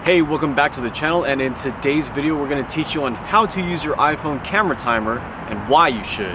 Hey, welcome back to the channel, and in today's video we're going to teach you on how to use your iPhone camera timer and why you should.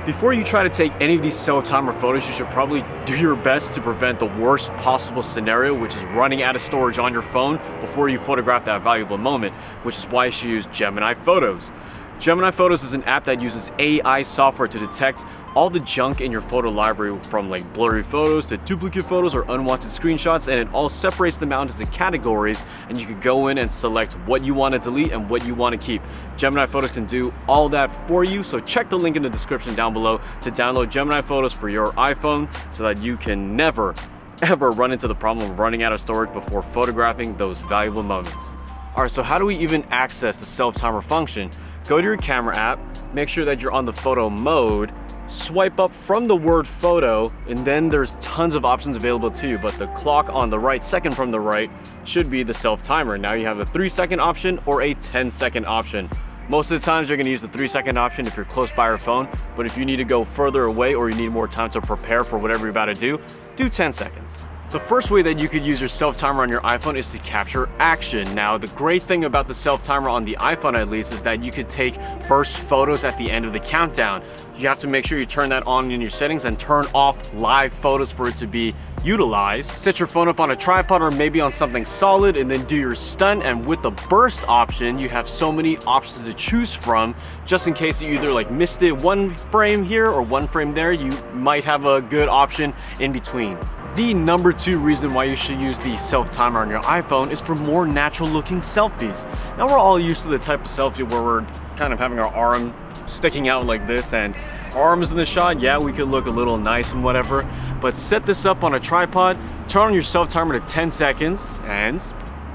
Before you try to take any of these self-timer photos, you should probably do your best to prevent the worst possible scenario, which is running out of storage on your phone before you photograph that valuable moment, which is why you should use Gemini Photos. Gemini Photos is an app that uses AI software to detect all the junk in your photo library, from like blurry photos to duplicate photos or unwanted screenshots, and it all separates them out into categories, and you can go in and select what you want to delete and what you want to keep. Gemini Photos can do all that for you, so check the link in the description down below to download Gemini Photos for your iPhone so that you can never ever run into the problem of running out of storage before photographing those valuable moments. Alright, so how do we even access the self-timer function? Go to your camera app, make sure that you're on the photo mode, swipe up from the word photo, and then there's tons of options available to you, but the clock on the right, second from the right, should be the self-timer. Now you have a 3-second option or a 10-second option. Most of the times you're going to use the 3-second option if you're close by your phone, but if you need to go further away or you need more time to prepare for whatever you're about to do 10 seconds. The first way that you could use your self-timer on your iPhone is to capture action. Now, the great thing about the self-timer on the iPhone at least is that you could take burst photos at the end of the countdown. You have to make sure you turn that on in your settings and turn off live photos for it to be utilized. Set your phone up on a tripod or maybe on something solid and then do your stunt, and with the burst option you have so many options to choose from. Just in case you either like missed it one frame here or one frame there, you might have a good option in between. The number 2 reason why you should use the self-timer on your iPhone is for more natural looking selfies. Now, we're all used to the type of selfie where we're kind of having our arm sticking out like this and our arm is in the shot. Yeah, we could look a little nice and whatever, but set this up on a tripod, turn on your self-timer to 10 seconds and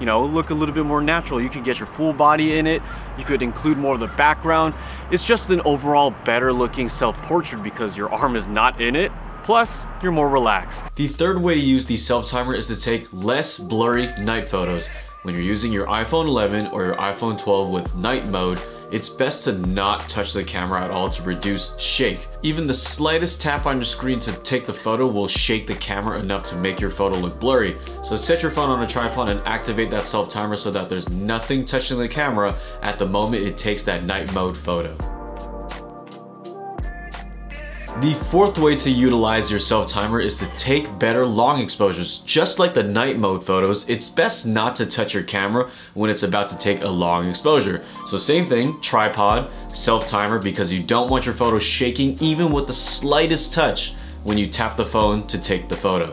look a little bit more natural. You could get your full body in it, you could include more of the background. It's just an overall better looking self-portrait because your arm is not in it. Plus, you're more relaxed. The third way to use the self-timer is to take less blurry night photos. When you're using your iPhone 11 or your iPhone 12 with night mode, it's best to not touch the camera at all to reduce shake. Even the slightest tap on your screen to take the photo will shake the camera enough to make your photo look blurry. So set your phone on a tripod and activate that self-timer so that there's nothing touching the camera at the moment it takes that night mode photo. The fourth way to utilize your self-timer is to take better long exposures. Just like the night mode photos, it's best not to touch your camera when it's about to take a long exposure. So same thing, tripod, self-timer, because you don't want your photo shaking even with the slightest touch when you tap the phone to take the photo.